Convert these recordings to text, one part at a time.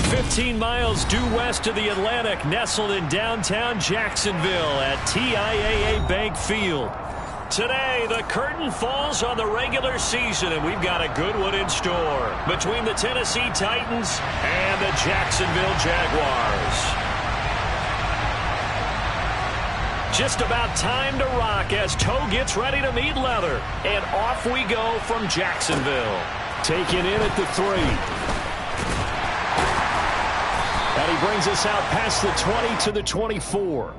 15 miles due west of the Atlantic, nestled in downtown Jacksonville at TIAA Bank Field. Today, the curtain falls on the regular season, and we've got a good one in store between the Tennessee Titans and the Jacksonville Jaguars. Just about time to rock as toe gets ready to meet leather. And off we go from Jacksonville. Taken in at the 3. And he brings us out past the 20 to the 24.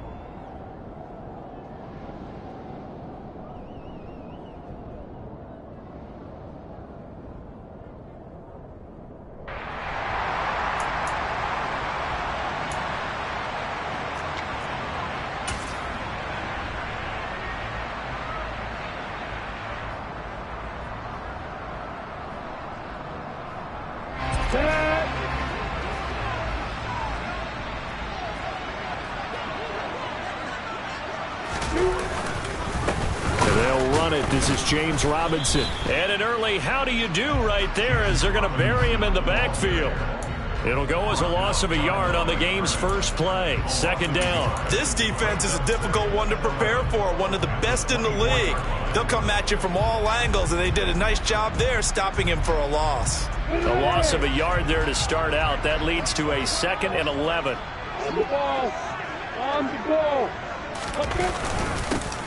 This is James Robinson. And an early how do you do right there as they're going to bury him in the backfield. It'll go as a loss of a yard on the game's first play. 2nd down. This defense is a difficult one to prepare for, one of the best in the league. They'll come at you from all angles, and they did a nice job there stopping him for a loss. A loss of a yard there to start out. That leads to a 2nd and 11. On the ball. On the ball.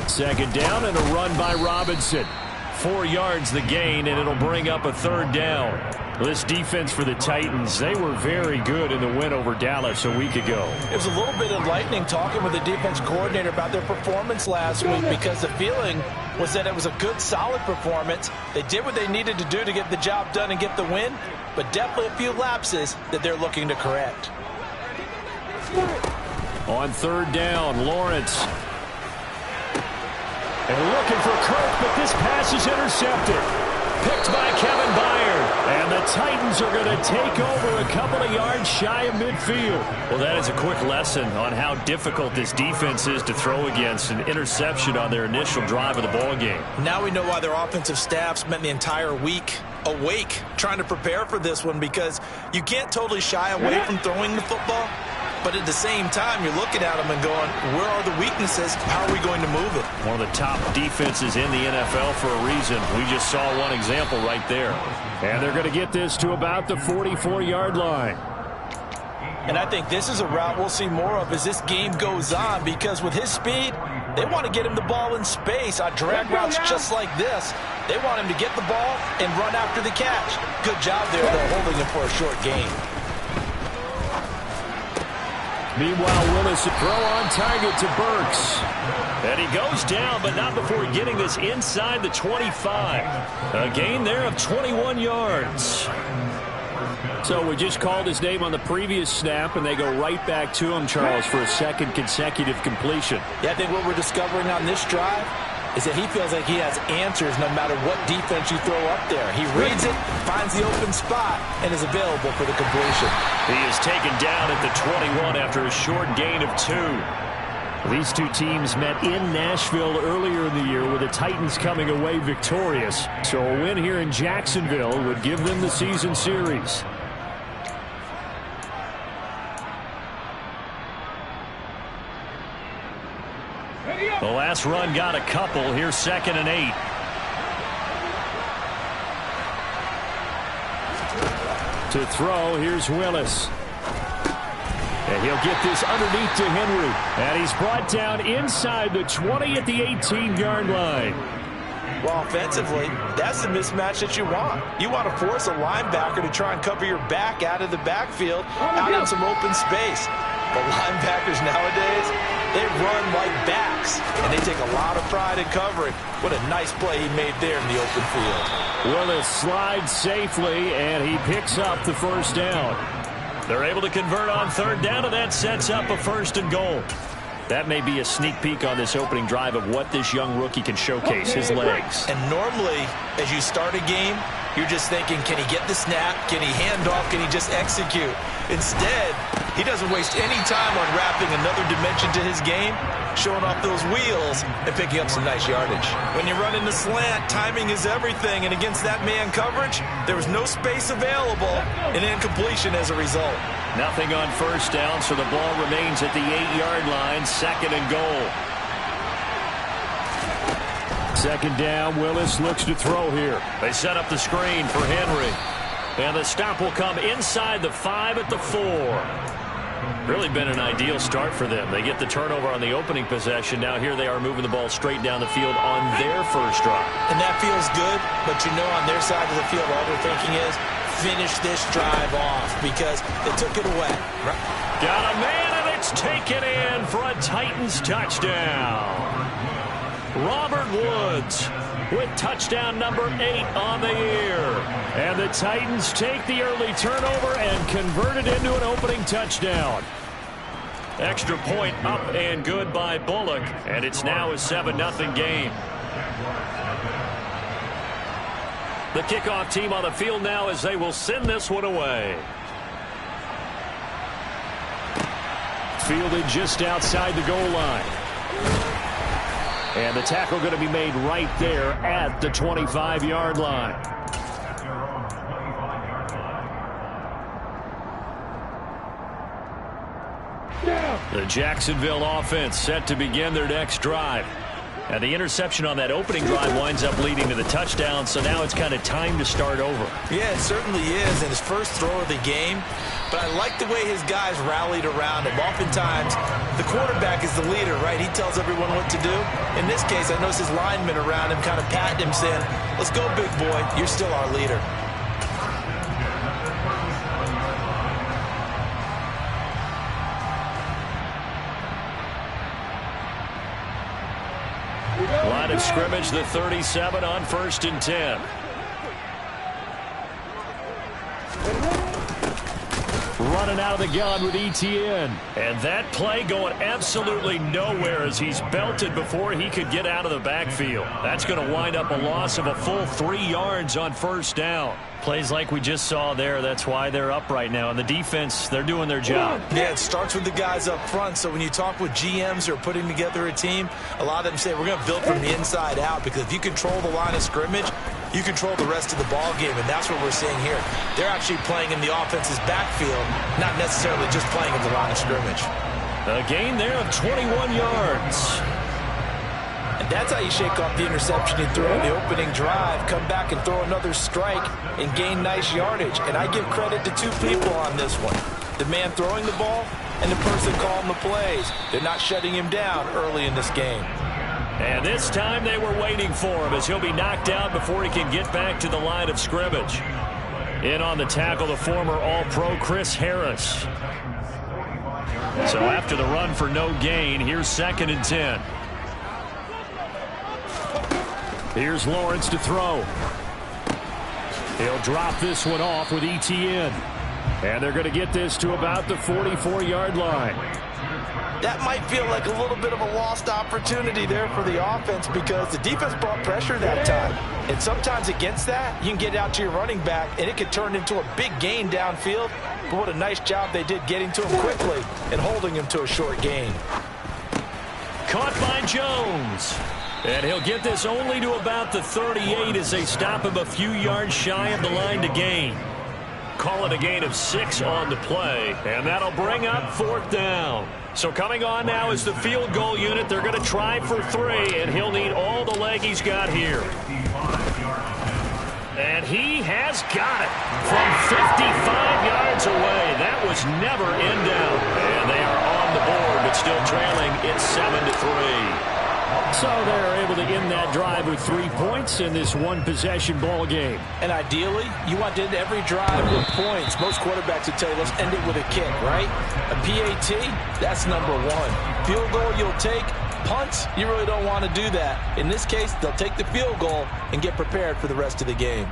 2nd down and a run by Robinson. 4 yards the gain, and it'll bring up a 3rd down. This defense for the Titans, they were very good in the win over Dallas a week ago. It was a little bit enlightening talking with the defense coordinator about their performance last week, because the feeling was that it was a good, solid performance. They did what they needed to do to get the job done and get the win, but definitely a few lapses that they're looking to correct. On 3rd down, Lawrence. And looking for Kirk, but this pass is intercepted. Picked by Kevin Byard. And the Titans are going to take over a couple of yards shy of midfield. Well, that is a quick lesson on how difficult this defense is to throw against. An interception on their initial drive of the ball game. Now we know why their offensive staff spent the entire week awake trying to prepare for this one, because you can't totally shy away from throwing the football. But at the same time, you're looking at them and going, where are the weaknesses? How are we going to move it? One of the top defenses in the NFL for a reason. We just saw one example right there. And they're going to get this to about the 44-yard line. And I think this is a route we'll see more of as this game goes on, because with his speed, they want to get him the ball in space on drag routes just like this. They want him to get the ball and run after the catch. Good job there, though, holding him for a short gain. Meanwhile, Willis, a throw on target to Burks. And he goes down, but not before getting this inside the 25. A gain there of 21 yards. So we just called his name on the previous snap, and they go right back to him, Charles, for a 2nd consecutive completion. Yeah, I think what we're discovering on this drive is that he feels like he has answers no matter what defense you throw up there. He reads it, finds the open spot, and is available for the completion. He is taken down at the 21 after a short gain of 2. These two teams met in Nashville earlier in the year, with the Titans coming away victorious. So a win here in Jacksonville would give them the season series. The last run got a couple. Here's 2nd and 8. To throw, here's Willis. And he'll get this underneath to Henry. And he's brought down inside the 20 at the 18-yard line. Well, offensively, that's the mismatch that you want. You want to force a linebacker to try and cover your back out of the backfield, out in some open space. But linebackers nowadays, they run like backs, and they take a lot of pride in covering. What a nice play he made there in the open field. Willis slides safely, and he picks up the 1st down. They're able to convert on 3rd down, and that sets up a 1st and goal. That may be a sneak peek on this opening drive of what this young rookie can showcase, his legs. And normally, as you start a game, you're just thinking, can he get the snap? Can he hand off? Can he just execute? Instead, he doesn't waste any time on wrapping another dimension to his game, showing off those wheels and picking up some nice yardage. When you run in the slant, timing is everything, and against that man coverage, there was no space available, and incompletion as a result. Nothing on first down, so the ball remains at the 8-yard line, 2nd and goal. 2nd down, Willis looks to throw here. They set up the screen for Henry. And the stop will come inside the 5 at the 4. Really been an ideal start for them. They get the turnover on the opening possession. Now here they are moving the ball straight down the field on their first drive. And that feels good, but you know on their side of the field all they're thinking is finish this drive off because they took it away. Got a man, and it's taken in for a Titans touchdown. Robert Woods with touchdown number 8 on the year. And the Titans take the early turnover and convert it into an opening touchdown. Extra point up and good by Bullock, and it's now a 7-0 game. The kickoff team on the field now as they will send this one away. Fielded just outside the goal line. And the tackle going to be made right there at the 25-yard line. The Jacksonville offense set to begin their next drive. And the interception on that opening drive winds up leading to the touchdown, so now it's kind of time to start over. Yeah, it certainly is, and his first throw of the game. But I like the way his guys rallied around him. Oftentimes, the quarterback is the leader, right? He tells everyone what to do. In this case, I noticed his linemen around him kind of patting him, saying, let's go, big boy. You're still our leader. Line of scrimmage, the 37 on 1st and 10. Running out of the gun with ETN. And that play going absolutely nowhere as he's belted before he could get out of the backfield. That's going to wind up a loss of a full 3 yards on 1st down. Plays like we just saw there, that's why they're up right now. And the defense, they're doing their job. Yeah, it starts with the guys up front. So when you talk with GMs who are putting together a team, a lot of them say we're going to build from the inside out, because if you control the line of scrimmage, you control the rest of the ball game, and that's what we're seeing here. They're actually playing in the offense's backfield, not necessarily just playing in the line of scrimmage. A gain there of 21 yards. And that's how you shake off the interception you threw in the opening drive, come back and throw another strike and gain nice yardage. And I give credit to 2 people on this one. The man throwing the ball and the person calling the plays. They're not shutting him down early in this game. And this time they were waiting for him as he'll be knocked out before he can get back to the line of scrimmage. In on the tackle, the former All-Pro Chris Harris. So after the run for no gain, here's 2nd and 10. Here's Lawrence to throw. He'll drop this one off with ETN. And they're going to get this to about the 44-yard line. That might feel like a little bit of a lost opportunity there for the offense, because the defense brought pressure that time. And sometimes against that, you can get out to your running back, and it could turn into a big gain downfield. But what a nice job they did getting to him quickly and holding him to a short gain. Caught by Jones. And he'll get this only to about the 38 as they stop him a few yards shy of the line to gain. Call it a gain of 6 on the play, and that'll bring up 4th down. So coming on now is the field goal unit. They're going to try for 3, and he'll need all the leg he's got here. And he has got it from 55 yards away. That was never in doubt. And they are on the board, but still trailing. It's 7-3. So they're able to end that drive with 3 points in this one-possession ball game. And ideally, you want to end every drive with points. Most quarterbacks would tell you, let's end it with a kick, right? A PAT, that's number 1. Field goal you'll take. Punts, you really don't want to do that. In this case, they'll take the field goal and get prepared for the rest of the game.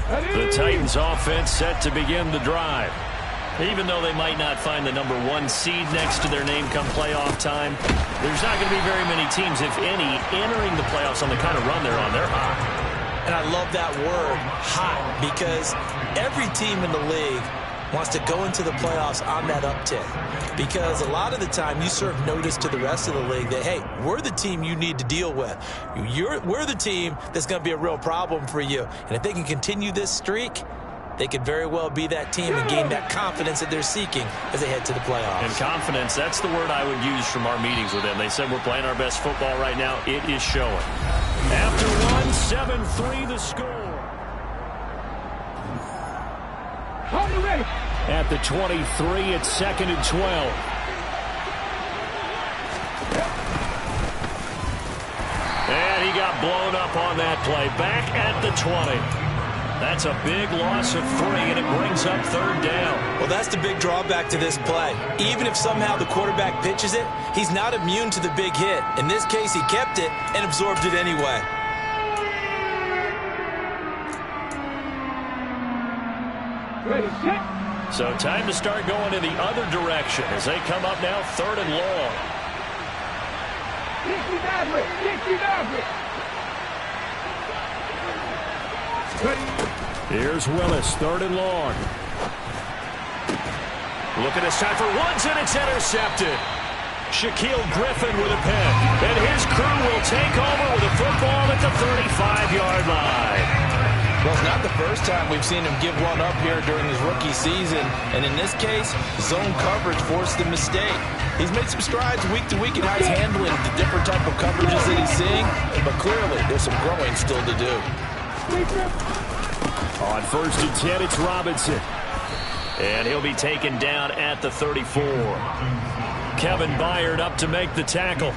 The Titans offense set to begin the drive. Even though they might not find the number 1 seed next to their name come playoff time, there's not going to be very many teams, if any, entering the playoffs on the kind of run they're on. They're hot. And I love that word, hot, because every team in the league wants to go into the playoffs on that uptick, because a lot of the time you serve notice to the rest of the league that, hey, we're the team you need to deal with. We're the team that's going to be a real problem for you. And if they can continue this streak, they could very well be that team and gain that confidence that they're seeking as they head to the playoffs. And confidence, that's the word I would use from our meetings with them. They said we're playing our best football right now. It is showing. After one, 7-3 the score. At the 23, it's 2nd and 12. And he got blown up on that play. Back at the 20. That's a big loss of 3, and it brings up 3rd down. Well, that's the big drawback to this play. Even if somehow the quarterback pitches it, he's not immune to the big hit. In this case, he kept it and absorbed it anyway. So time to start going in the other direction as they come up now 3rd and long. Here's Willis, 3rd and long. Looking this time for Woods, and it's intercepted. Shaquille Griffin with a pick. And his crew will take over with a football at the 35-yard line. Well, it's not the first time we've seen him give one up here during his rookie season. And in this case, zone coverage forced the mistake. He's made some strides week to week in how he's handling the different type of coverages that he's seeing. But clearly, there's some growing still to do. On 1st and 10, it's Robinson. And he'll be taken down at the 34. Kevin Byard up to make the tackle.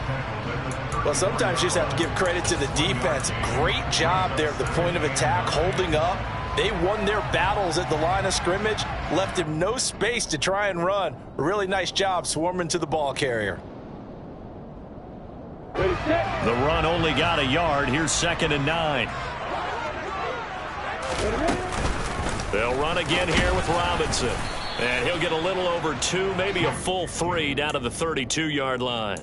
Well, sometimes you just have to give credit to the defense. Great job there at the point of attack, holding up. They won their battles at the line of scrimmage, left him no space to try and run. A really nice job swarming to the ball carrier. The run only got a yard. Here's 2nd and 9. They'll run again here with Robinson. And he'll get a little over 2, maybe a full 3 down to the 32-yard line.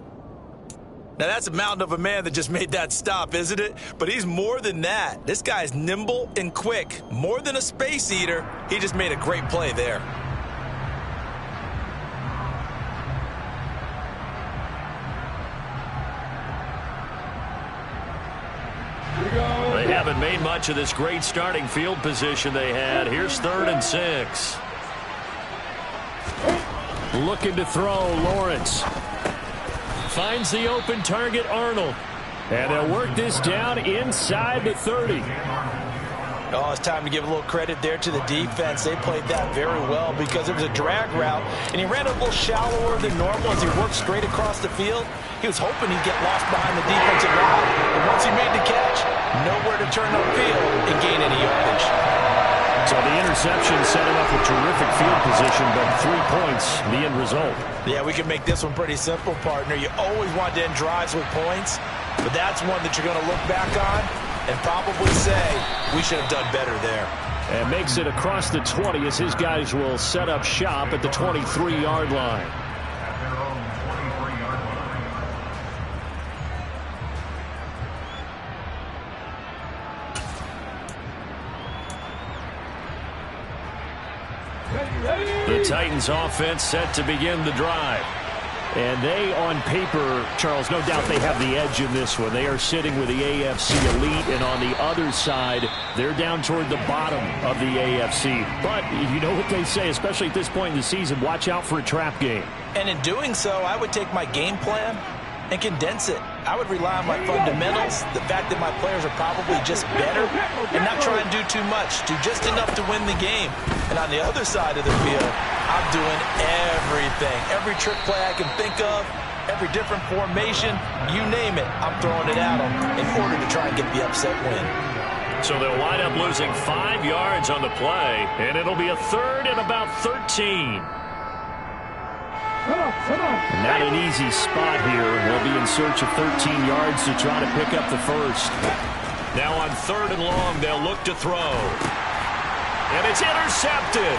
Now, that's a mountain of a man that just made that stop, isn't it? But he's more than that. This guy's nimble and quick. More than a space eater, he just made a great play there. They haven't made much of this great starting field position they had. Here's 3rd and 6. Looking to throw, Lawrence. Finds the open target, Arnold. And they'll work this down inside the 30. Oh, it's time to give a little credit there to the defense. They played that very well because it was a drag route, and he ran a little shallower than normal as he worked straight across the field. He was hoping he'd get lost behind the defensive line, and once he made the catch, nowhere to turn upfield and gain any yardage. So the interception set him up with terrific field position, but 3 points, the end result. Yeah, we can make this one pretty simple, partner. You always want to end drives with points, but that's one that you're going to look back on and probably say, we should have done better there. And makes it across the 20 as his guys will set up shop at the 23-yard line. The Titans offense set to begin the drive. And they, on paper, Charles, no doubt they have the edge in this one. They are sitting with the AFC elite, and on the other side, they're down toward the bottom of the AFC. But you know what they say, especially at this point in the season, watch out for a trap game. And in doing so, I would take my game plan and condense it. I would rely on my fundamentals, the fact that my players are probably just better, and not try and do too much, do just enough to win the game. And on the other side of the field, I'm doing everything. Every trick play I can think of, every different formation, you name it, I'm throwing it at them in order to try and get the upset win. So they'll wind up losing 5 yards on the play, and it'll be a 3rd and about 13. Not an easy spot here. They'll be in search of 13 yards to try to pick up the first. Now on 3rd and long, they'll look to throw. And it's intercepted.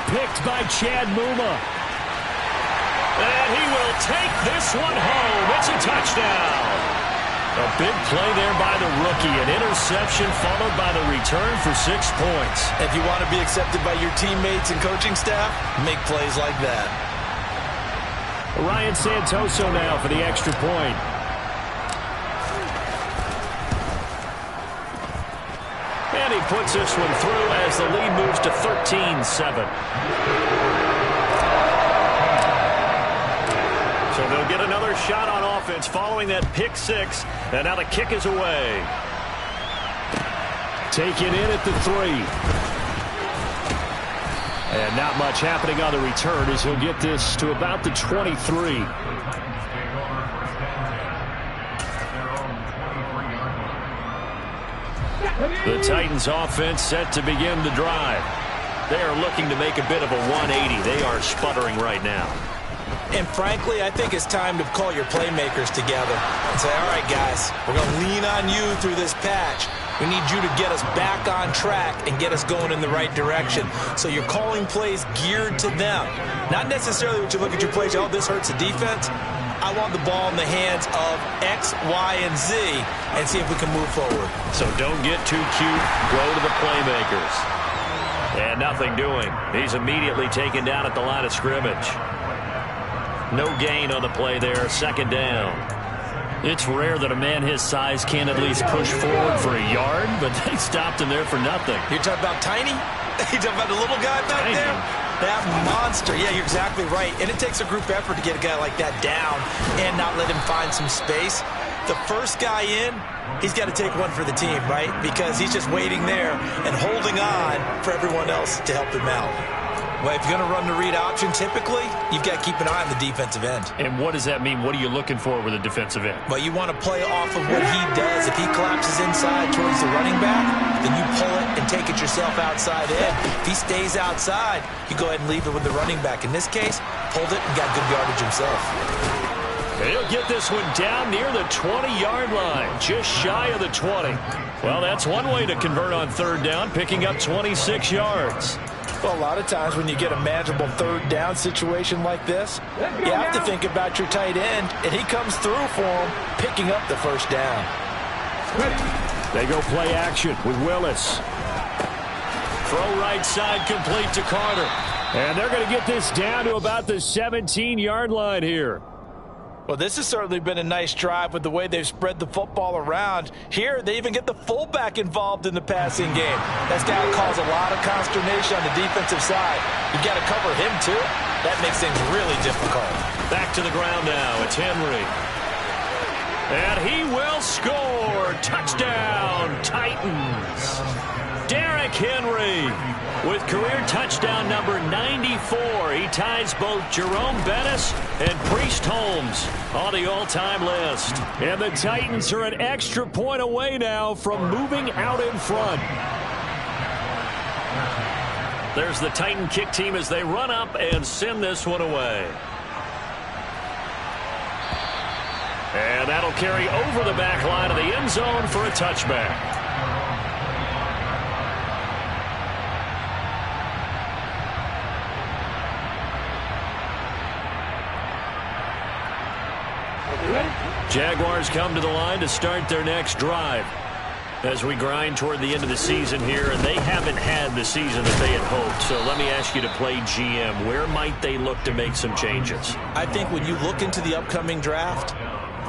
Picked by Chad Muma. And he will take this one home. It's a touchdown. A big play there by the rookie. An interception followed by the return for 6 points. If you want to be accepted by your teammates and coaching staff, make plays like that. Ryan Santoso now for the extra point. And he puts this one through as the lead moves to 13-7. So they'll get another shot on offense following that pick six. And now the kick is away. Taken in at the 3. And not much happening on the return as he'll get this to about the 23. The Titans offense set to begin the drive. They are looking to make a bit of a 180. They are sputtering right now. And frankly, I think it's time to call your playmakers together and say, all right, guys, we're going to lean on you through this patch. We need you to get us back on track and get us going in the right direction. So you're calling plays geared to them. Not necessarily when you look at your plays, oh, this hurts the defense. I want the ball in the hands of X, Y, and Z and see if we can move forward. So don't get too cute. Go to the playmakers. And nothing doing. He's immediately taken down at the line of scrimmage. No gain on the play there. Second down. It's rare that a man his size can't at least push forward for a yard, but they stopped him there for nothing. You're talking about tiny? You're talking about the little guy back there? That monster. Yeah, you're exactly right. And it takes a group effort to get a guy like that down and not let him find some space. The first guy in, he's got to take one for the team, right? Because he's just waiting there and holding on for everyone else to help him out. Well, if you're going to run the read option, typically, you've got to keep an eye on the defensive end. And what does that mean? What are you looking for with a defensive end? Well, you want to play off of what he does. If he collapses inside towards the running back, then you pull it and take it yourself outside in. If he stays outside, you go ahead and leave it with the running back. In this case, pulled it and got good yardage himself. He'll get this one down near the 20-yard line, just shy of the 20. Well, that's one way to convert on third down, picking up 26 yards. Well, a lot of times when you get a manageable third down situation like this, you have to think about your tight end, and he comes through for him, picking up the first down. They go play action with Willis. Throw right side complete to Carter. And they're going to get this down to about the 17-yard line here. Well, this has certainly been a nice drive with the way they've spread the football around. Here, they even get the fullback involved in the passing game. That's got to cause a lot of consternation on the defensive side. You've got to cover him, too. That makes things really difficult. Back to the ground now. It's Henry. And he will score. Touchdown, Titans. Derrick Henry with career touchdown number 94. He ties both Jerome Bettis and Priest Holmes on the all-time list. And the Titans are an extra point away now from moving out in front. There's the Titan kick team as they run up and send this one away. And that'll carry over the back line of the end zone for a touchback. Jaguars come to the line to start their next drive as we grind toward the end of the season here, and they haven't had the season that they had hoped. So let me ask you to play GM. Where might they look to make some changes? I think when you look into the upcoming draft,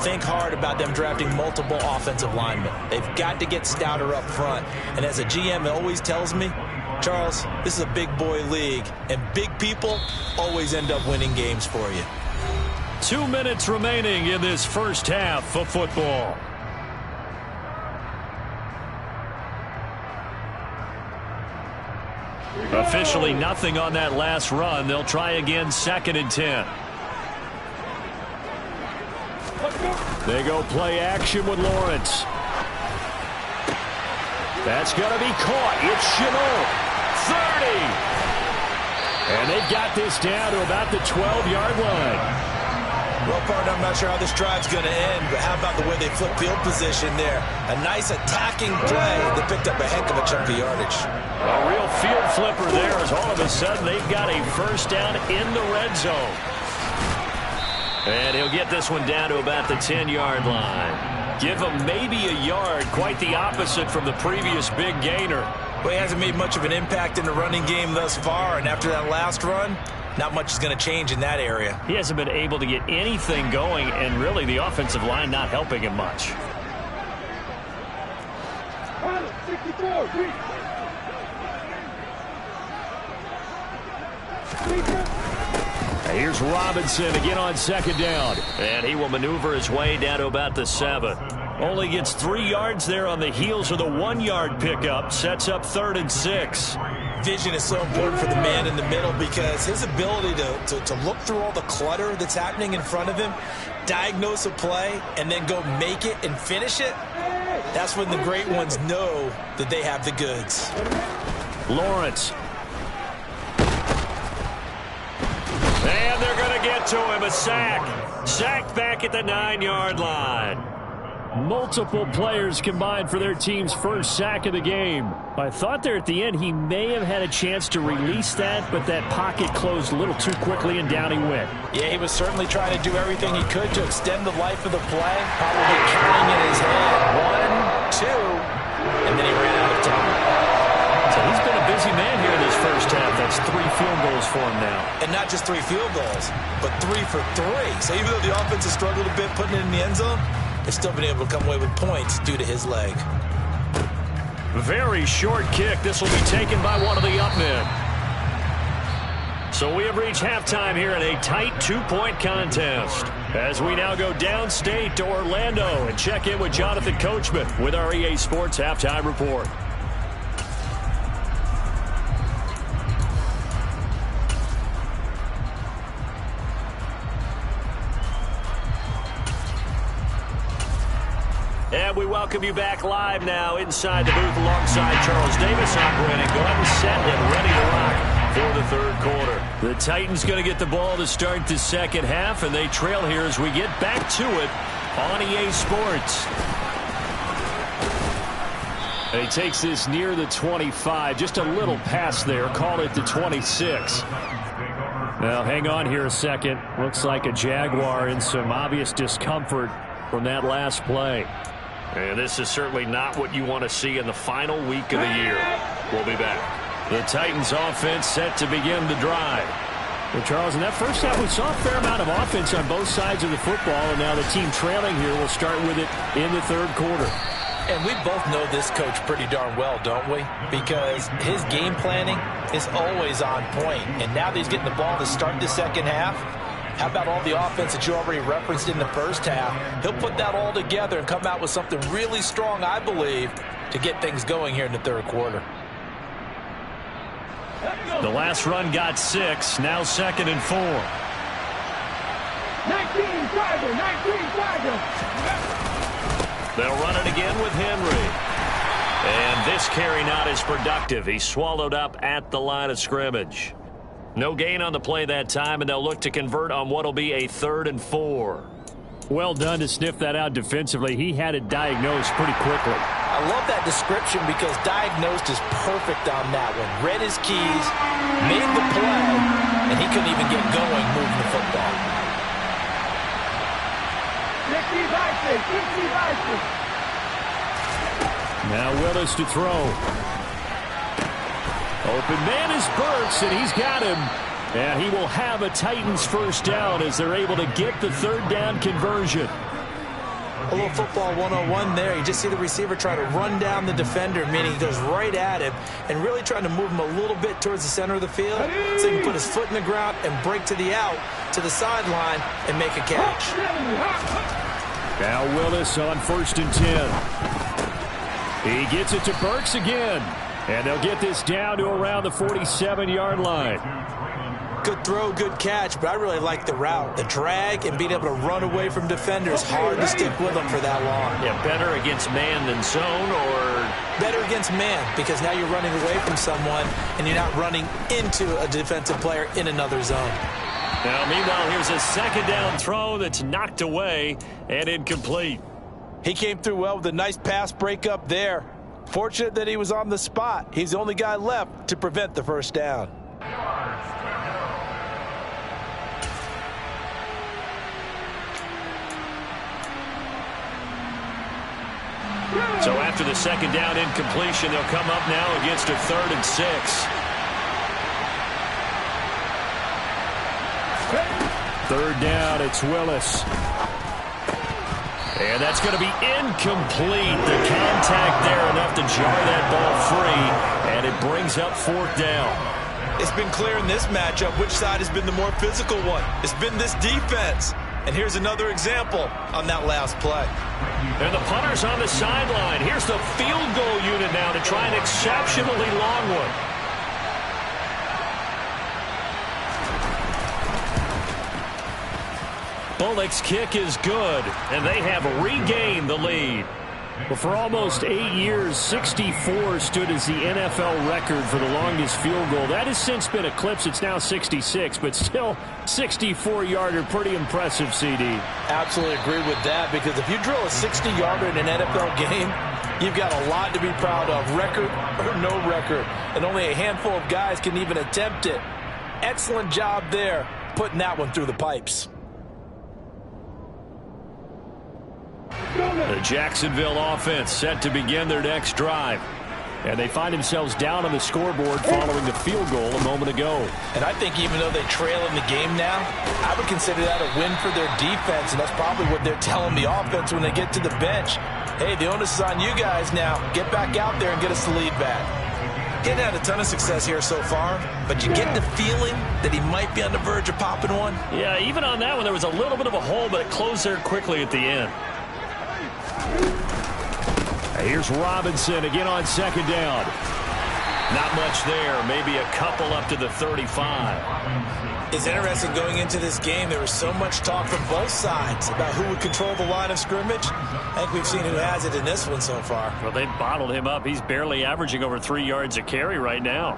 think hard about them drafting multiple offensive linemen. They've got to get stouter up front. And as a GM, it always tells me, Charles, this is a big boy league, and big people always end up winning games for you. 2 minutes remaining in this first half of football. Officially nothing on that last run. They'll try again, 2nd and 10. They go play action with Lawrence. That's going to be caught. It's Chenault. 30. And they've got this down to about the 12-yard line. Well, partner, I'm not sure how this drive's going to end, but how about the way they flip field position there? A nice attacking play. They picked up a heck of a chunk of yardage. A real field flipper there as all of a sudden they've got a first down in the red zone. And he'll get this one down to about the 10-yard line. Give him maybe a yard, quite the opposite from the previous big gainer. Well, he hasn't made much of an impact in the running game thus far, and after that last run, not much is going to change in that area. He hasn't been able to get anything going, and really the offensive line not helping him much. 64, Here's Robinson again on second down. And he will maneuver his way down to about the 7. Only gets 3 yards there on the heels of the 1-yard pickup. Sets up 3rd and 6. Vision is so important for the man in the middle because his ability to look through all the clutter that's happening in front of him, diagnose a play, and then go make it and finish it, that's when the great ones know that they have the goods. Lawrence. And they're going to get to him. A sack. Sacked back at the 9-yard line. Multiple players combined for their team's first sack of the game. I thought there at the end he may have had a chance to release that, but that pocket closed a little too quickly and down he went. Yeah, he was certainly trying to do everything he could to extend the life of the play. Probably counting in his head. 1, 2, and then he ran out of time. So he's been a busy man here in this first half. That's 3 field goals for him now. And not just 3 field goals, but 3 for 3. So even though the offense has struggled a bit putting it in the end zone, they've still been able to come away with points due to his leg. Very short kick. This will be taken by one of the up men. So we have reached halftime here in a tight 2-point contest. As we now go downstate to Orlando and check in with Jonathan Coachman with our EA Sports Halftime Report. And we welcome you back live now inside the booth alongside Charles Davis operating, going set and ready to rock for the third quarter. The Titans going to get the ball to start the second half, and they trail here as we get back to it on EA Sports. And he takes this near the 25, just a little pass there, call it the 26. Now hang on here a second. Looks like a Jaguar in some obvious discomfort from that last play. And this is certainly not what you want to see in the final week of the year. We'll be back. The Titans offense set to begin the drive. Well, Charles, in that first half, we saw a fair amount of offense on both sides of the football, and now the team trailing here will start with it in the third quarter. And we both know this coach pretty darn well, don't we? Because his game planning is always on point. And now that he's getting the ball to start the second half, how about all the offense that you already referenced in the first half? He'll put that all together and come out with something really strong, I believe, to get things going here in the third quarter. The last run got 6, now 2nd and 4. 19 Tiger. They'll run it again with Henry. And this carry not as productive. He's swallowed up at the line of scrimmage. No gain on the play that time, and they'll look to convert on what will be a 3rd and 4. Well done to sniff that out defensively. He had it diagnosed pretty quickly. I love that description because diagnosed is perfect on that one. Read his keys, made the play, and he couldn't even get going moving the football. 50. Now Willis to throw. Open man is Burks, and he's got him. And he will have a Titans first down as they're able to get the third down conversion. A little football 101 there. You just see the receiver try to run down the defender, meaning he goes right at him and really trying to move him a little bit towards the center of the field so he can put his foot in the ground and break to the out, to the sideline, and make a catch. Now Willis on 1st and 10. He gets it to Burks again. And they'll get this down to around the 47-yard line. Good throw, good catch, but I really like the route. The drag and being able to run away from defenders, hard to stick with them for that long. Yeah, better against man than zone, or? Better against man, because now you're running away from someone and you're not running into a defensive player in another zone. Now, meanwhile, here's a second down throw that's knocked away and incomplete. He came through well with a nice pass breakup there. Fortunate that he was on the spot. He's the only guy left to prevent the first down. So after the second down incompletion, they'll come up now against a 3rd and 6. Third down, it's Willis. And that's going to be incomplete. The contact there enough to jar that ball free, and it brings up 4th down. It's been clear in this matchup which side has been the more physical one. It's been this defense. And here's another example on that last play. And the punter's on the sideline. Here's the field goal unit now to try an exceptionally long one. Bullock's kick is good, and they have regained the lead. Well, for almost 8 years, 64 stood as the NFL record for the longest field goal. That has since been eclipsed. It's now 66, but still 64-yarder. Pretty impressive, CD. Absolutely agree with that, because if you drill a 60-yarder in an NFL game, you've got a lot to be proud of, record or no record. And only a handful of guys can even attempt it. Excellent job there, putting that one through the pipes. The Jacksonville offense set to begin their next drive. And they find themselves down on the scoreboard following the field goal a moment ago. And I think even though they trail in the game now, I would consider that a win for their defense, and that's probably what they're telling the offense when they get to the bench. Hey, the onus is on you guys now. Get back out there and get us the lead back. Getting had a ton of success here so far, but you get the feeling that he might be on the verge of popping one. Yeah, even on that one, there was a little bit of a hole, but it closed there quickly at the end. Here's Robinson again on 2nd down. Not much there, maybe a couple up to the 35. It's interesting going into this game. There was so much talk from both sides about who would control the line of scrimmage. I think we've seen who has it in this one so far. Well, they've bottled him up. He's barely averaging over 3 yards a carry right now.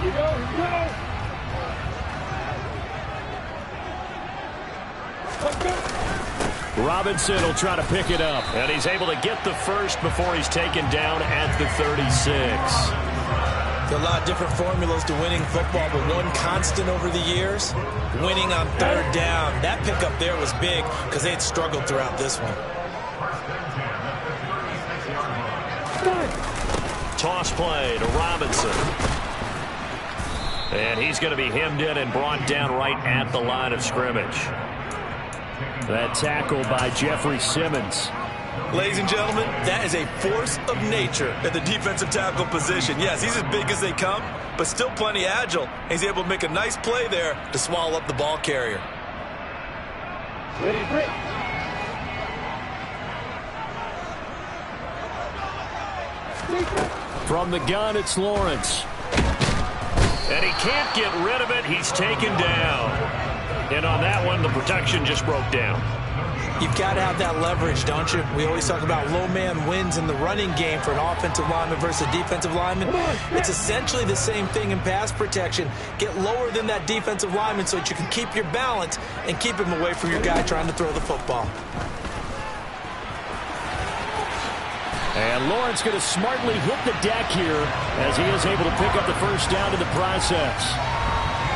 You go. Robinson will try to pick it up, and he's able to get the first before he's taken down at the 36. There are a lot of different formulas to winning football, but one constant over the years, winning on 3rd down. That pickup there was big because they had struggled throughout this one. Toss play to Robinson. And he's going to be hemmed in and brought down right at the line of scrimmage. That tackle by Jeffrey Simmons. Ladies and gentlemen, that is a force of nature at the defensive tackle position. Yes, he's as big as they come, but still plenty agile. He's able to make a nice play there to swallow up the ball carrier. From the gun, it's Lawrence. And he can't get rid of it. He's taken down. And on that one, the protection just broke down. You've got to have that leverage, don't you? We always talk about low man wins in the running game for an offensive lineman versus a defensive lineman. It's essentially the same thing in pass protection. Get lower than that defensive lineman so that you can keep your balance and keep him away from your guy trying to throw the football. And Lawrence going to smartly hit the deck here as he is able to pick up the first down in the process.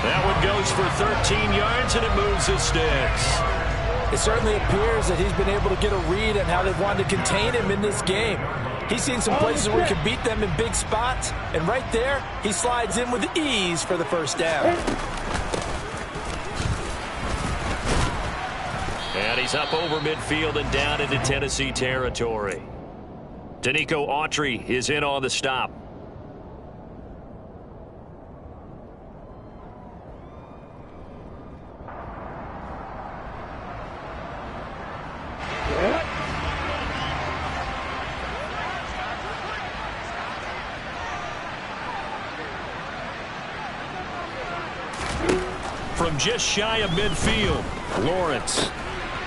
That one goes for 13 yards, and it moves the sticks. It certainly appears that he's been able to get a read on how they've wanted to contain him in this game. He's seen some places where he can beat them in big spots, and right there, he slides in with ease for the first down. And he's up over midfield and down into Tennessee territory. Danico Autry is in on the stop. From just shy of midfield, Lawrence.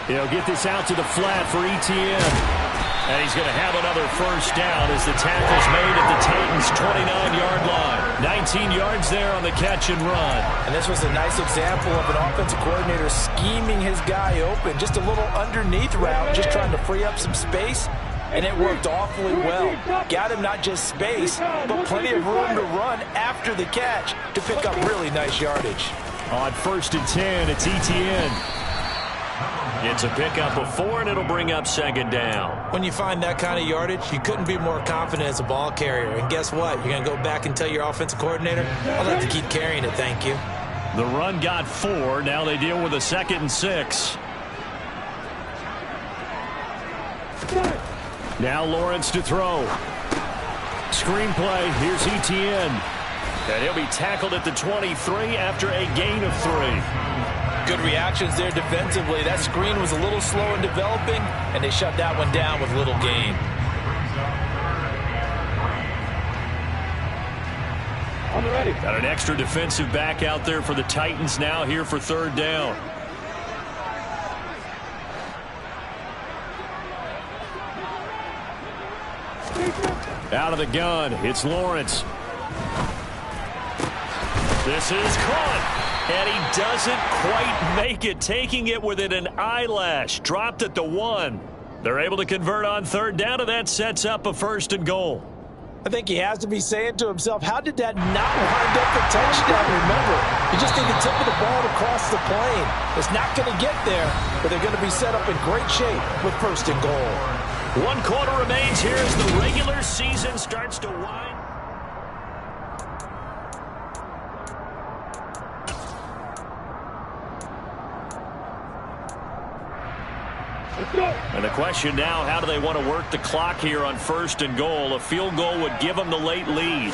He'll get this out to the flat for ETN. And he's going to have another first down as the tackle's made at the Titans' 29-yard line. 19 yards there on the catch and run. And this was a nice example of an offensive coordinator scheming his guy open. Just a little underneath route, just trying to free up some space. And it worked awfully well. Got him not just space, but plenty of room to run after the catch to pick up really nice yardage. On 1st and 10, it's Etienne. It's a pickup of 4, and it'll bring up 2nd down. When you find that kind of yardage, you couldn't be more confident as a ball carrier. And guess what? You're going to go back and tell your offensive coordinator, I'll have to keep carrying it, thank you. The run got 4. Now they deal with a 2nd and 6. Now Lawrence to throw. Screenplay. Here's Etienne. And he'll be tackled at the 23 after a gain of 3. Good reactions there defensively. That screen was a little slow in developing, and they shut that one down with little gain. On the ready. Got an extra defensive back out there for the Titans now here for 3rd down. Out of the gun, it's Lawrence. This is caught. And he doesn't quite make it, taking it within an eyelash. Dropped at the 1. They're able to convert on 3rd down, and that sets up a 1st and goal. I think he has to be saying to himself, how did that not wind up a touchdown? Remember, you just need the tip of the ball to cross the plane. It's not going to get there, but they're going to be set up in great shape with 1st and goal. 1 quarter remains here as the regular season starts to wind. And the question now, how do they want to work the clock here on 1st and goal? A field goal would give them the late lead.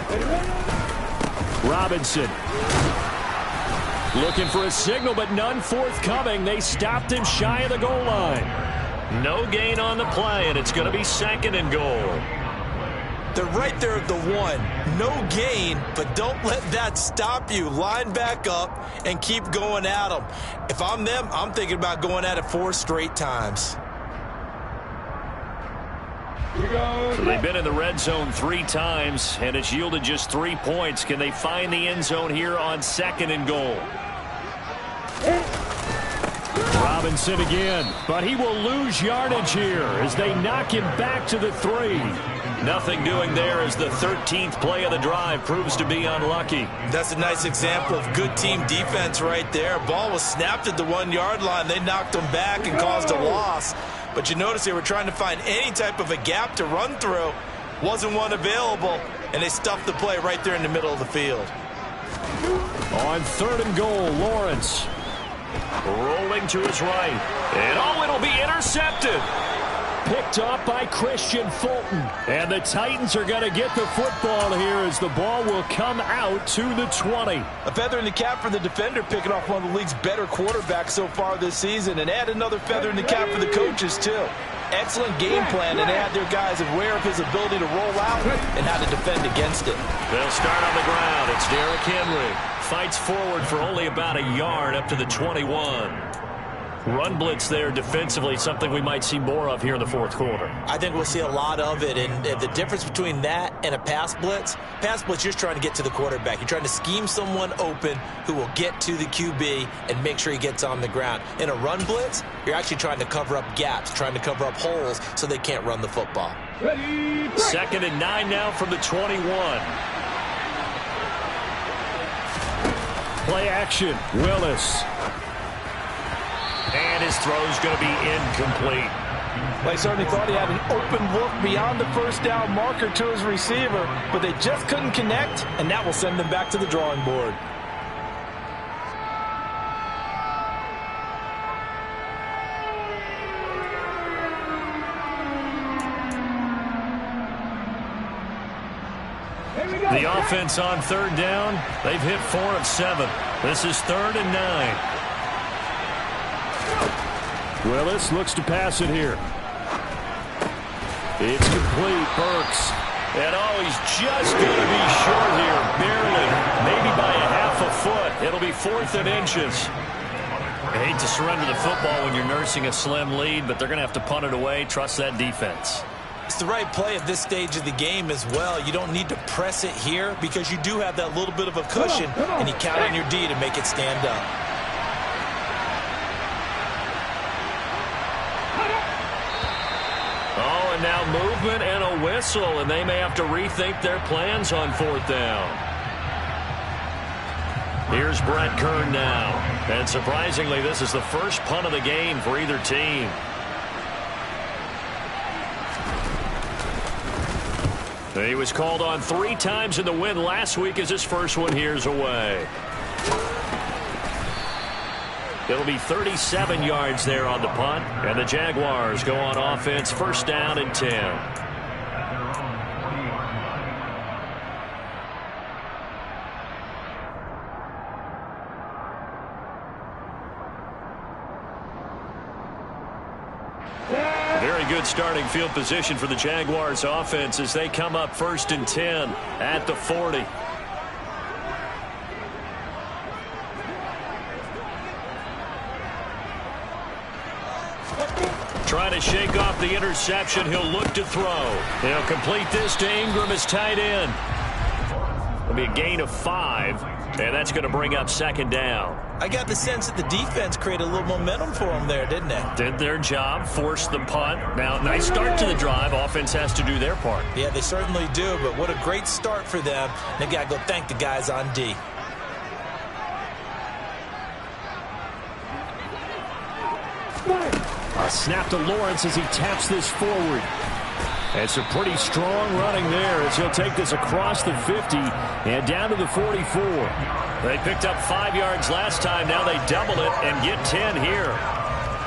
Robinson. Looking for a signal, but none forthcoming. They stopped him shy of the goal line. No gain on the play, and it's going to be 2nd and goal. They're right there at the 1. No gain, but don't let that stop you. Line back up and keep going at them. If I'm them, I'm thinking about going at it 4 straight times. So they've been in the red zone 3 times, and it's yielded just 3 points. Can they find the end zone here on 2nd and goal? Robinson again, but he will lose yardage here as they knock him back to the 3. Nothing doing there as the 13th play of the drive proves to be unlucky. That's a nice example of good team defense right there. Ball was snapped at the 1-yard line. They knocked him back and caused a loss. But you notice they were trying to find any type of a gap to run through. Wasn't one available, and they stuffed the play right there in the middle of the field. On 3rd and goal, Lawrence. Rolling to his right. And it'll be intercepted. Picked up by Christian Fulton. And the Titans are going to get the football here as the ball will come out to the 20. A feather in the cap for the defender, picking off one of the league's better quarterbacks so far this season. And add another feather in the cap for the coaches, too. Excellent game plan, and they had their guys aware of his ability to roll out and how to defend against it. They'll start on the ground. It's Derrick Henry. Fights forward for only about a yard up to the 21. Run blitz there defensively, something we might see more of here in the 4th quarter. I think we'll see a lot of it, and the difference between that and a pass blitz, you're just trying to get to the quarterback. You're trying to scheme someone open who will get to the QB and make sure he gets on the ground. In a run blitz, you're actually trying to cover up gaps, trying to cover up holes so they can't run the football. 2nd and 9 now from the 21. Play action, Willis. And his throw's going to be incomplete. They certainly thought he had an open look beyond the 1st down marker to his receiver, but they just couldn't connect, and that will send them back to the drawing board. The offense on 3rd down, they've hit 4 of 7. This is 3rd and 9. Willis looks to pass it here. It's complete. Burks. And he's just going to be short here, barely, maybe by a half a foot. It'll be 4th and inches. I hate to surrender the football when you're nursing a slim lead, but they're going to have to punt it away. Trust that defense. It's the right play at this stage of the game as well. You don't need to press it here because you do have that little bit of a cushion, and you count on your D to make it stand up. Oh, and now movement and a whistle, and they may have to rethink their plans on 4th down. Here's Brett Kern now. And surprisingly, this is the first punt of the game for either team. He was called on 3 times in the win last week as his first one here's away. It'll be 37 yards there on the punt, and the Jaguars go on offense, first down and 10. Very good starting field position for the Jaguars offense as they come up first and 10 at the 40. Trying to shake off the interception. He'll look to throw. He'll complete this to Ingram as tight end. It'll be a gain of 5, and that's going to bring up second down. I got the sense that the defense created a little momentum for them there, didn't they? Did their job, forced the punt. Now, nice start to the drive. Offense has to do their part. Yeah, they certainly do, but what a great start for them. They got to go thank the guys on D. A snap to Lawrence as he taps this forward. It's a pretty strong running there as he'll take this across the 50 and down to the 44. They picked up 5 yards last time. Now they double it and get 10 here.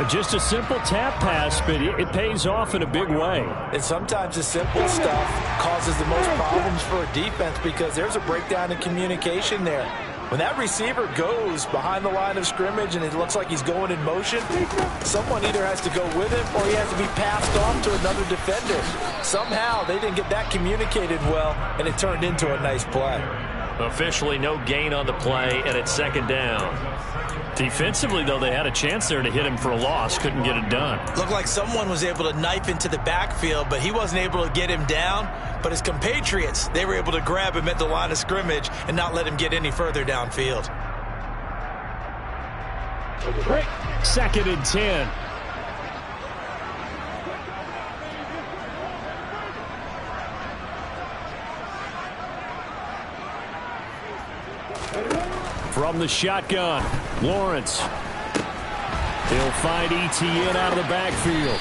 Just a simple tap pass, but it pays off in a big way. And sometimes the simple stuff causes the most problems for a defense because there's a breakdown in communication there. When that receiver goes behind the line of scrimmage and it looks like he's going in motion, someone either has to go with him or he has to be passed off to another defender. Somehow they didn't get that communicated well, and it turned into a nice play. Officially no gain on the play, and it's second down. Defensively, though, they had a chance there to hit him for a loss. Couldn't get it done. Looked like someone was able to knife into the backfield, but he wasn't able to get him down. But his compatriots, they were able to grab him at the line of scrimmage and not let him get any further downfield. Second and 10. From the shotgun, Lawrence. He'll find ETN out of the backfield.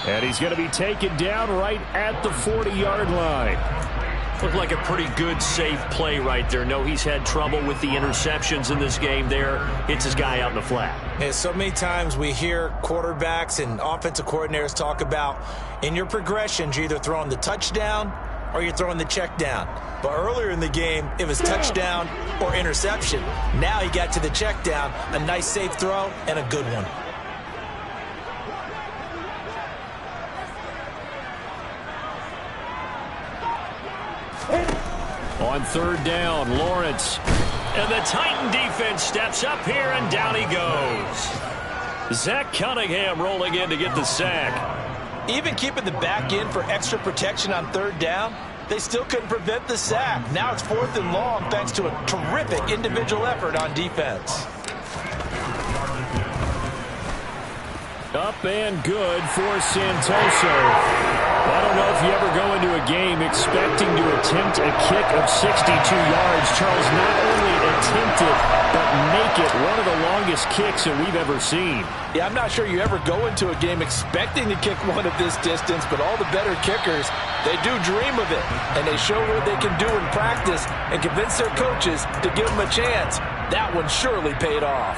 And he's going to be taken down right at the 40-yard line. Looked like a pretty good, safe play right there. No, he's had trouble with the interceptions in this game there. Hits his guy out in the flat. And so many times we hear quarterbacks and offensive coordinators talk about in your progressions, you're either throwing the touchdown or you're throwing the check down. But earlier in the game, it was touchdown or interception. Now he got to the check down, a nice safe throw, and a good one. On third down, Lawrence. And the Titan defense steps up here, and down he goes. Zach Cunningham rolling in to get the sack. Even keeping the back in for extra protection on third down, they still couldn't prevent the sack. Now it's 4th and long thanks to a terrific individual effort on defense. Up and good for Santoso. I don't know if you ever go into a game expecting to attempt a kick of 62 yards. Charles, not only attempt it, but make it one of the longest kicks that we've ever seen. Yeah, I'm not sure you ever go into a game expecting to kick one of this distance, but all the better kickers, they do dream of it, and they show what they can do in practice and convince their coaches to give them a chance. That one surely paid off.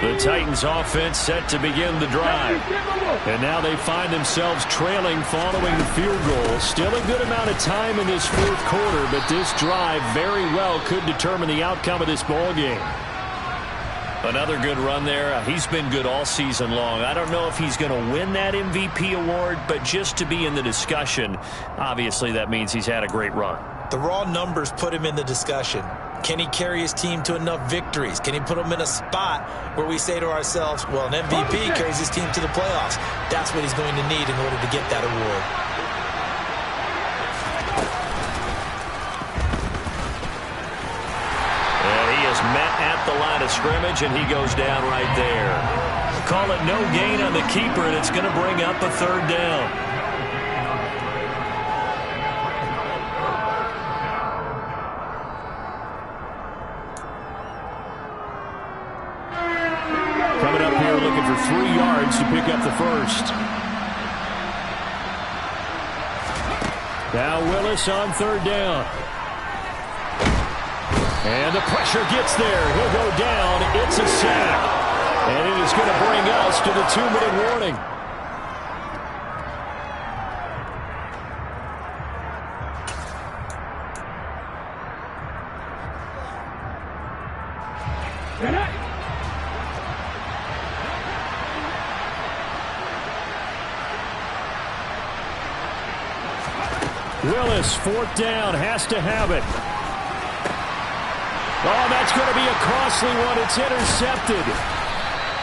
The Titans offense set to begin the drive. And now they find themselves trailing following the field goal. Still a good amount of time in this fourth quarter, but this drive very well could determine the outcome of this ball game. Another good run there. He's been good all season long. I don't know if he's going to win that MVP award, but just to be in the discussion, obviously that means he's had a great run. The raw numbers put him in the discussion. Can he carry his team to enough victories? Can he put them in a spot where we say to ourselves, well, an MVP carries his team to the playoffs. That's what he's going to need in order to get that award. And he is met at the line of scrimmage, and he goes down right there. Call it no gain on the keeper, and it's going to bring up a third down. 3 yards to pick up the first. Now Willis on 3rd down. And the pressure gets there. He'll go down. It's a sack. And it is going to bring us to the 2-minute warning. Willis, 4th down, has to have it. Oh, that's going to be a costly one. It's intercepted.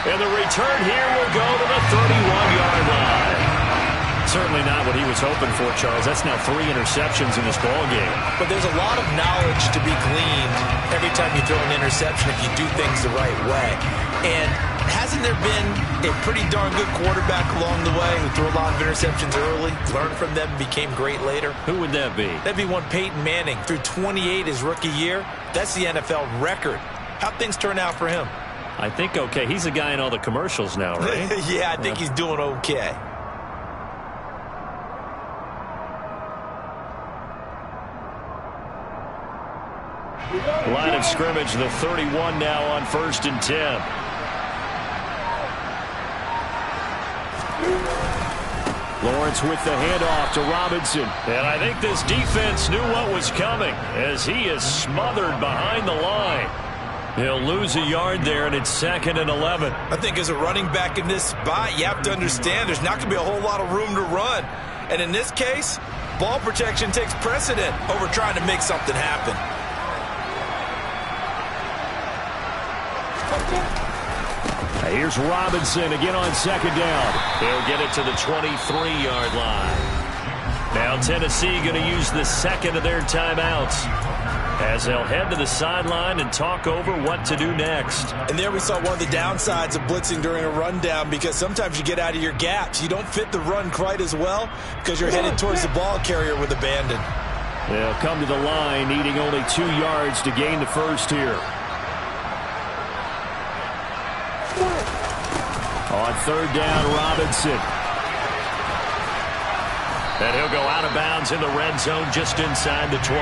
And the return here will go to the 31-yard line. Certainly not what he was hoping for, Charles. That's now 3 interceptions in this ballgame. But there's a lot of knowledge to be gleaned every time you throw an interception if you do things the right way. And hasn't there been a pretty darn good quarterback along the way who threw a lot of interceptions early, learned from them, became great later? Who would that be? That'd be one Peyton Manning. Threw 28 his rookie year. That's the NFL record. How'd things turn out for him? I think okay. He's a guy in all the commercials now, right? Yeah, I think he's doing okay. Line of scrimmage, the 31 now on 1st and 10. Lawrence with the handoff to Robinson. And I think this defense knew what was coming as he is smothered behind the line. He'll lose a yard there, and it's 2nd and 11. I think as a running back in this spot, you have to understand there's not going to be a whole lot of room to run. And in this case, ball protection takes precedent over trying to make something happen. Here's Robinson again on 2nd down. He'll get it to the 23-yard line. Now Tennessee going to use the 2nd of their timeouts as they'll head to the sideline and talk over what to do next. And there we saw one of the downsides of blitzing during a rundown, because sometimes you get out of your gaps. You don't fit the run quite as well because you're headed towards the ball carrier with abandon. They'll come to the line needing only 2 yards to gain the first here. On 3rd down, Robinson. And he'll go out of bounds in the red zone just inside the 20.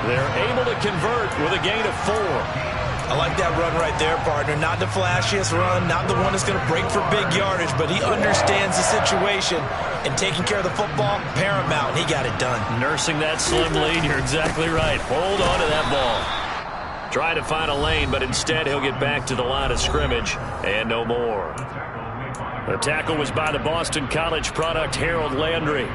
They're able to convert with a gain of 4. I like that run right there, partner. Not the flashiest run, not the one that's going to break for big yardage, but he understands the situation, and taking care of the football, paramount. He got it done. Nursing that slim lead, you're exactly right. Hold on to that ball. Try to find a lane, but instead he'll get back to the line of scrimmage and no more. The tackle was by the Boston College product, Harold Landry.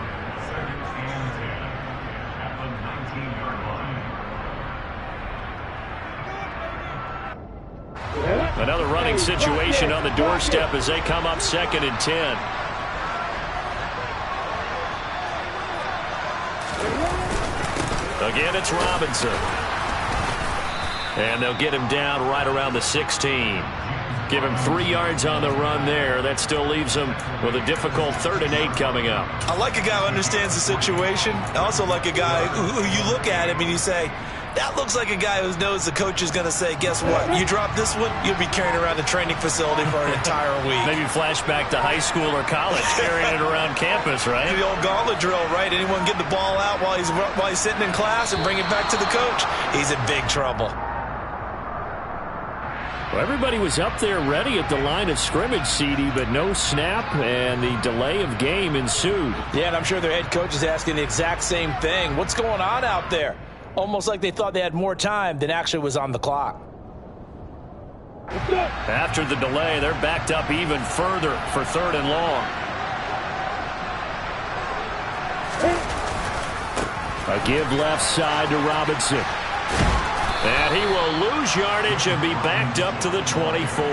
Another running situation on the doorstep as they come up 2nd and 10. Again, it's Robinson. And they'll get him down right around the 16. Give him 3 yards on the run there. That still leaves him with a difficult 3rd and 8 coming up. I like a guy who understands the situation. I also like a guy who you look at him and you say, that looks like a guy who knows the coach is going to say, guess what? You drop this one, you'll be carrying around the training facility for an entire week. Maybe flashback to high school or college, carrying it around campus, right? The old gauntlet drill, right? Anyone get the ball out while he's sitting in class and bring it back to the coach? He's in big trouble. Well, everybody was up there ready at the line of scrimmage, CD, but no snap, and the delay of game ensued. Yeah, and I'm sure their head coach is asking the exact same thing. What's going on out there? Almost like they thought they had more time than actually was on the clock. After the delay, they're backed up even further for 3rd and long. A give left side to Robinson. And he will lose yardage and be backed up to the 24.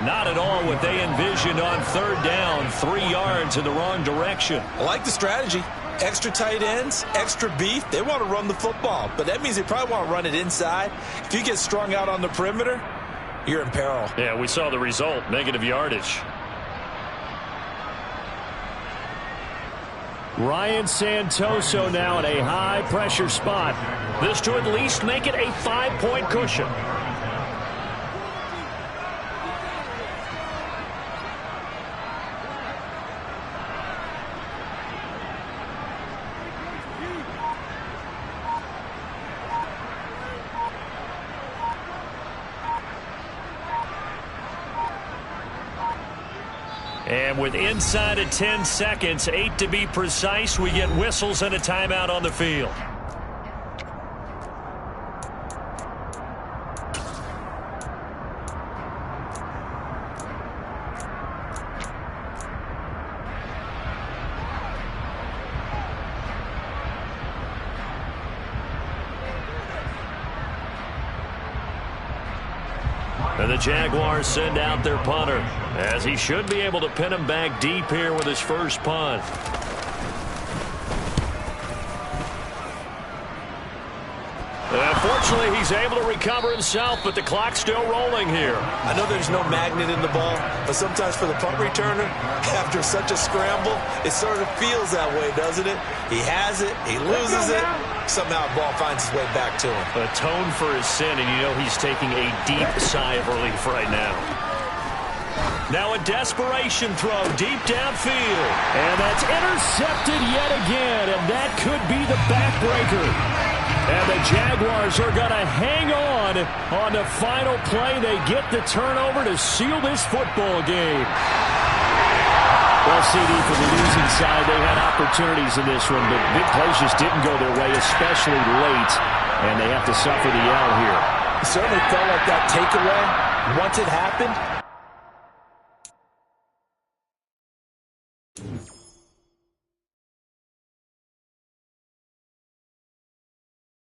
Not at all what they envisioned on 3rd down. 3 yards in the wrong direction. I like the strategy. Extra tight ends, extra beef. They want to run the football, but that means they probably want to run it inside. If you get strung out on the perimeter, you're in peril. Yeah, we saw the result, negative yardage. Ryan Santoso now in a high-pressure spot. This to at least make it a 5-point cushion. And with inside of 10 seconds, 8 to be precise, we get whistles and a timeout on the field. And the Jaguars send out their punter, as he should be able to pin him back deep here with his first punt. Fortunately, he's able to recover himself, but the clock's still rolling here. I know there's no magnet in the ball, but sometimes for the punt returner, after such a scramble, it sort of feels that way, doesn't it? He has it, he loses it, somehow the ball finds its way back to him. Atone for his sin, and you know he's taking a deep sigh of relief right now. Now a desperation throw deep downfield. And that's intercepted yet again, and that could be the backbreaker. And the Jaguars are going to hang on the final play. They get the turnover to seal this football game. Well, CD, for the losing side, they had opportunities in this one, but big plays just didn't go their way, especially late, and they have to suffer the L here. It certainly felt like that takeaway, once it happened,